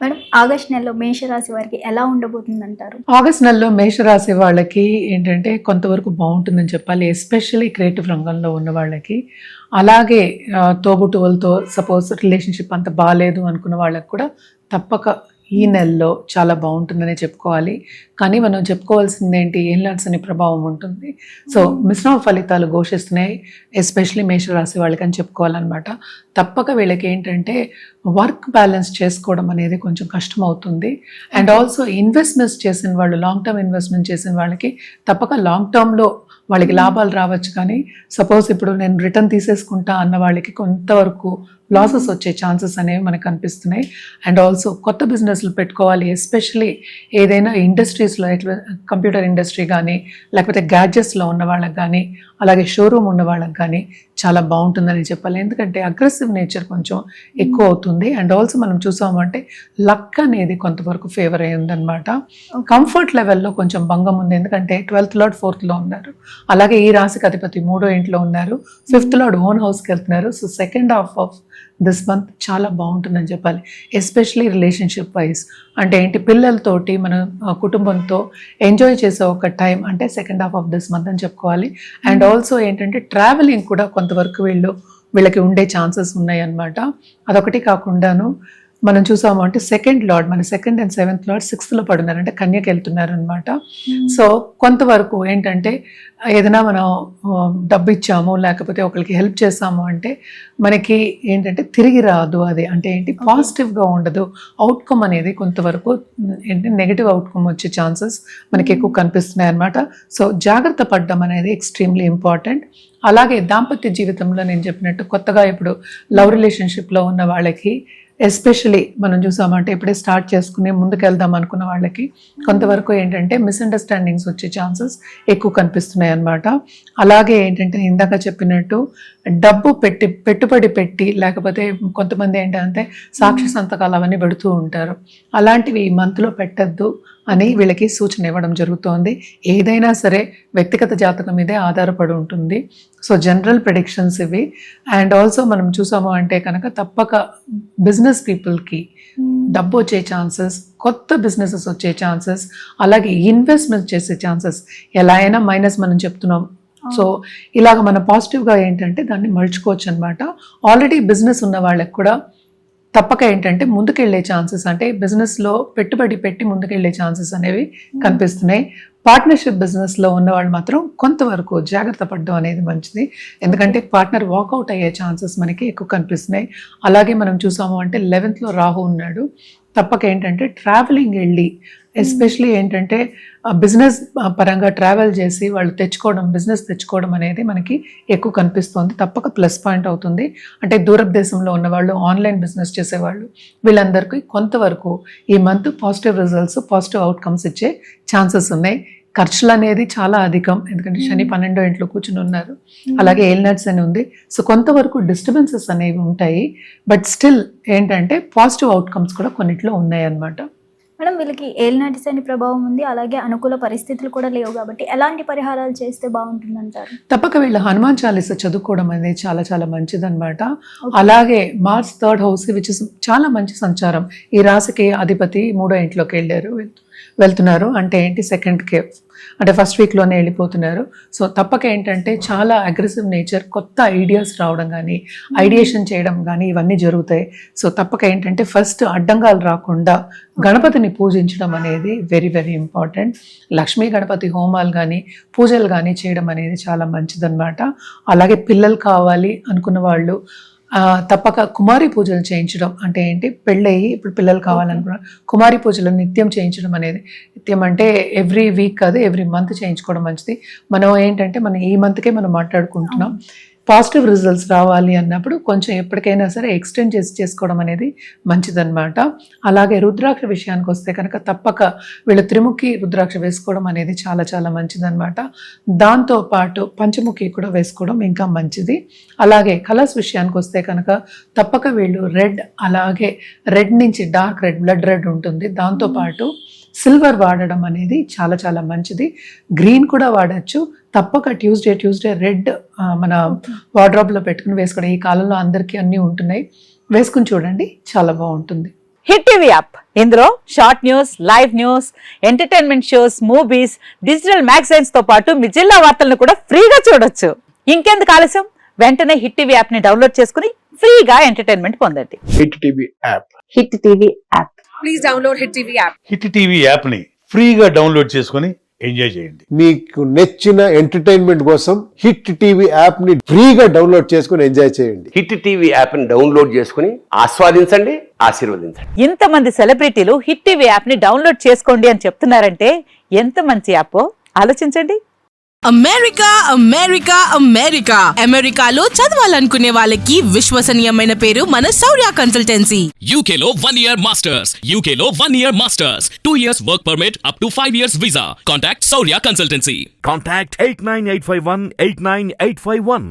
Madam, August నెలలో మేషరాశి వారికి ఎలా ఉండబోతుందంటారు? ఆగస్ట్ నెలలో మేషరాశి వాళ్ళకి ఏంటంటే కొంతవరకు బాగుంటుందని చెప్పాలి. ఎస్పెషల్లీ క్రియేటివ్ రంగంలో ఉన్న వాళ్ళకి. అలాగే తోబుట్టువులతో సపోజ్ రిలేషన్షిప్ అంత బాగాలేదు అనుకున్న వాళ్ళకి కూడా తప్పక ఈ నెలలో చాలా బాగుంటుందనే చెప్పుకోవాలి. కానీ మనం చెప్పుకోవాల్సింది ఏంటి, ఏలినాడ్స్ అనే ప్రభావం ఉంటుంది. సో మిశ్రమ ఫలితాలు ఘోషిస్తున్నాయి, ఎస్పెషలీ మేషరాశి వాళ్ళకి అని చెప్పుకోవాలన్నమాట. తప్పక వీళ్ళకి ఏంటంటే వర్క్ బ్యాలెన్స్ చేసుకోవడం అనేది కొంచెం కష్టం అవుతుంది. అండ్ ఆల్సో ఇన్వెస్ట్మెంట్స్ చేసిన వాళ్ళు, లాంగ్ టర్మ్ ఇన్వెస్ట్మెంట్ చేసిన వాళ్ళకి తప్పక లాంగ్ టర్మ్లో వాళ్ళకి లాభాలు రావచ్చు. కానీ సపోజ్ ఇప్పుడు నేను రిటర్న్ తీసేసుకుంటా అన్న వాళ్ళకి కొంతవరకు లాసెస్ వచ్చే ఛాన్సెస్ అనేవి మనకు కనిపిస్తున్నాయి. అండ్ ఆల్సో కొత్త బిజినెస్లు పెట్టుకోవాలి, ఎస్పెషలీ ఏదైనా ఇండస్ట్రీస్లో, కంప్యూటర్ ఇండస్ట్రీ కానీ లేకపోతే గ్యాడ్జెట్స్లో ఉన్న వాళ్ళకి కానీ అలాగే షోరూమ్ ఉన్న వాళ్ళకి కానీ చాలా బాగుంటుందని చెప్పాలి. ఎందుకంటే అగ్రెసివ్ నేచర్ కొంచెం ఎక్కువ అవుతుంది. అండ్ ఆల్సో మనం చూసామంటే లక్ అనేది కొంతవరకు ఫేవర్ అయ్యిందనమాట. కంఫర్ట్ లెవెల్లో కొంచెం భంగం ఉంది, ఎందుకంటే 12th లార్డ్ 4th లో ఉన్నారు. అలాగే ఈ రాశికి అధిపతి 3వ ఇంట్లో ఉన్నారు, 5th లార్డ్ ఓన్ హౌస్కి వెళ్తున్నారు. So second half of this month చాలా బాగుంటుందని చెప్పాలి. ఎస్పెషలీ రిలేషన్షిప్ వైజ్ అంటే ఏంటి, పిల్లలతోటి మన కుటుంబంతో ఎంజాయ్ చేసే ఒక టైం అంటే second half of this month అని చెప్పుకోవాలి. అండ్ ఆల్సో ఏంటంటే ట్రావెలింగ్ కూడా కొంతవరకు వీళ్ళకి ఉండే ఛాన్సెస్ ఉన్నాయి అన్నమాట. అదొకటి కాకుండాను మనం చూసాము అంటే సెకండ్ లార్డ్, మన 2nd and 7th lord 6th లో పడున్నారు, అంటే కన్యకి వెళ్తున్నారు అనమాట. సో కొంతవరకు ఏంటంటే ఏదైనా మనం డబ్బు ఇచ్చాము లేకపోతే ఒకరికి హెల్ప్ చేసాము అంటే మనకి ఏంటంటే తిరిగి రాదు. అది అంటే ఏంటి, పాజిటివ్గా ఉండదు. అవుట్కమ్ అనేది కొంతవరకు ఏంటి నెగిటివ్ అవుట్కమ్ వచ్చే ఛాన్సెస్ మనకి ఎక్కువ కనిపిస్తున్నాయి అనమాట. సో జాగ్రత్త పడడం అనేది ఎక్స్ట్రీమ్లీ ఇంపార్టెంట్. అలాగే దాంపత్య జీవితంలో నేను చెప్పినట్టు కొత్తగా ఇప్పుడు లవ్ రిలేషన్షిప్లో ఉన్న వాళ్ళకి ఎస్పెషలీ మనం చూసామంటే ఇప్పుడే స్టార్ట్ చేసుకుని ముందుకు వెళ్దాం అనుకున్న వాళ్ళకి కొంతవరకు ఏంటంటే మిస్అండర్స్టాండింగ్స్ వచ్చే ఛాన్సెస్ ఎక్కువ కనిపిస్తున్నాయి అన్నమాట. అలాగే ఏంటంటే ఇందాక చెప్పినట్టు డబ్బు పెట్టుబడి పెట్టి లేకపోతే కొంతమంది ఏంటంటే సాక్షి సంతకాలు అవన్నీ పెడుతూ ఉంటారు. అలాంటివి ఈ మంత్లో పెట్టద్దు అని వీళ్ళకి సూచన ఇవ్వడం జరుగుతోంది. ఏదైనా సరే వ్యక్తిగత జాతకం మీదే ఆధారపడి ఉంటుంది. సో జనరల్ ప్రెడిక్షన్స్ ఇవి. అండ్ ఆల్సో మనం చూసాము అంటే కనుక తప్పక బిజినెస్ పీపుల్కి డబ్బు వచ్చే ఛాన్సెస్, కొత్త బిజినెసెస్ వచ్చే ఛాన్సెస్, అలాగే ఇన్వెస్ట్మెంట్ చేసే ఛాన్సెస్ ఎలా అయినా మైనస్ మనం చెప్తున్నాం. సో ఇలాగ మనం పాజిటివ్గా ఏంటంటే దాన్ని మలుచుకోవచ్చు అనమాట. ఆల్రెడీ బిజినెస్ ఉన్న వాళ్ళకి కూడా తప్పక ఏంటంటే ముందుకెళ్లే ఛాన్సెస్, అంటే బిజినెస్లో పెట్టుబడి పెట్టి ముందుకెళ్లే ఛాన్సెస్ అనేవి కనిపిస్తున్నాయి. పార్ట్నర్షిప్ బిజినెస్లో ఉన్న వాళ్ళు మాత్రం కొంతవరకు జాగ్రత్త పడడం అనేది మంచిది, ఎందుకంటే పార్ట్నర్ వాకౌట్ అయ్యే ఛాన్సెస్ మనకి ఎక్కువ కనిపిస్తున్నాయి. అలాగే మనం చూసాము అంటే 11th లో రాహు ఉన్నాడు. తప్పక ఏంటంటే ట్రావెలింగ్ వెళ్ళి ఎస్పెషలీ ఏంటంటే బిజినెస్ పరంగా ట్రావెల్ చేసి వాళ్ళు బిజినెస్ తెచ్చుకోవడం అనేది మనకి ఎక్కువ కనిపిస్తుంది. తప్పక ప్లస్ పాయింట్ అవుతుంది. అంటే దూరదేశంలో ఉన్నవాళ్ళు, ఆన్లైన్ బిజినెస్ చేసేవాళ్ళు, వీళ్ళందరికీ కొంతవరకు ఈ month positive results, positive outcomes ఇచ్చే ఛాన్సెస్ ఉన్నాయి. ఖర్చులు అనేది చాలా అధికం, ఎందుకంటే శని 12వ ఇంట్లో కూర్చుని ఉన్నారు. అలాగే ఏలినాడ్స్ అని ఉంది. సో కొంతవరకు డిస్టర్బెన్సెస్ అనేవి ఉంటాయి. బట్ స్టిల్ ఏంటంటే పాజిటివ్ అవుట్కమ్స్ కూడా కొన్నిట్లో ఉన్నాయి అన్నమాట. మేడం, వీళ్ళకి ఏలినాటి శని ప్రభావం ఉంది, అలాగే అనుకూల పరిస్థితులు కూడా లేవు కాబట్టి ఎలాంటి పరిహారాలు చేస్తే బాగుంటుందంటారు? తప్పక వీళ్ళ హనుమాన్ చాలీసా చదువుకోవడం అనేది చాలా చాలా మంచిదన్నమాట. అలాగే March 3rd house which is చాలా మంచి సంచారం. ఈ రాశికి అధిపతి 3వ ఇంట్లోకి వెళ్తున్నారు. అంటే ఏంటి, సెకండ్కి అంటే ఫస్ట్ వీక్లోనే వెళ్ళిపోతున్నారు. సో తప్పక ఏంటంటే చాలా అగ్రెసివ్ నేచర్, కొత్త ఐడియాస్ రావడం కానీ ఐడియేషన్ చేయడం కానీ ఇవన్నీ జరుగుతాయి. సో తప్పక ఏంటంటే ఫస్ట్ అడ్డంగాలు రాకుండా గణపతిని పూజించడం అనేది very very important. Lakshmi Ganapati హోమాలు కానీ పూజలు కానీ చేయడం అనేది చాలా మంచిదన్నమాట. అలాగే పిల్లలు కావాలి అనుకున్న వాళ్ళు తప్పక కుమారి పూజలు చేయించడం, అంటే ఏంటి, పెళ్ళయి ఇప్పుడు పిల్లలు కావాలనుకున్నారు కుమారి పూజలు నిత్యం చేయించడం అనేది, నిత్యం అంటే ఎవ్రీ వీక్ కాదు, ఎవ్రీ మంత్ చేయించుకోవడం మంచిది. మనం ఏంటంటే ఈ మంత్కే మనం మాట్లాడుకుంటున్నాం. పాజిటివ్ రిజల్ట్స్ రావాలి అన్నప్పుడు కొంచెం ఎప్పటికైనా సరే ఎక్స్టెండ్ చేసుకోవడం అనేది మంచిదన్నమాట. అలాగే రుద్రాక్ష విషయానికి వస్తే కనుక తప్పక వీళ్ళు త్రిముఖి రుద్రాక్ష వేసుకోవడం అనేది చాలా చాలా మంచిదన్నమాట. దాంతోపాటు పంచముఖి కూడా వేసుకోవడం ఇంకా మంచిది. అలాగే కలర్స్ విషయానికి వస్తే కనుక తప్పక వీళ్ళు రెడ్, అలాగే రెడ్ నుంచి డార్క్ రెడ్, బ్లడ్ రెడ్ ఉంటుంది, దాంతోపాటు సిల్వర్ వాడడం అనేది చాలా చాలా మంచిది. గ్రీన్ కూడా వాడచ్చు. తప్పక ట్యూస్డే రెడ్ మన వార్డ్రోబ్లో పెట్టుకుని వేసుకోవడం. ఈ కాలంలో అందరికీ అన్నీ ఉంటున్నాయి, వేసుకుని చూడండి, చాలా బాగుంటుంది. హిట్ టీవీ యాప్ ఇందులో short news, live news, entertainment shows, movies, digital magazines తో పాటు మీ జిల్లా వార్తలను కూడా ఫ్రీగా చూడొచ్చు. ఇంకెందుకు ఆలస్యం, వెంటనే హిట్ టీవీ యాప్ ని డౌన్లోడ్ చేసుకుని ఫ్రీగా ఎంటర్టైన్మెంట్ పొందండి. Hit TV app. Hit TV app. Please download Hit TV app. Hit TV యాప్ని ఫ్రీగా డౌన్లోడ్ చేసుకొని ఎంజాయ్ చేయండి. మీకు నచ్చిన ఎంటర్టైన్మెంట్ కోసం హిట్ టీవీ యాప్ ని ఫ్రీగా డౌన్లోడ్ చేసుకుని ఎంజాయ్ చేయండి. హిట్ టీవీ యాప్ని డౌన్లోడ్ చేసుకుని ఆస్వాదించండి, ఆశీర్వదించండి. ఇంతమంది సెలబ్రిటీలు హిట్ టీవీ యాప్ ని డౌన్లోడ్ చేసుకోండి అని చెప్తున్నారంటే ఎంత మంచి యాప్ ఆలోచించండి. అమెరికా అమెరికా అమెరికా అమెరికాలో చదవాలనుకునే వాళ్ళకి విశ్వసనీయమైన పేరు మన శౌర్య కన్సల్టెన్సీ. UK లో 1 year masters. UK లో 1 year masters. 2 years work permit up to 5 years visa. Contact Saurya Consultancy. Contact 89851 89851.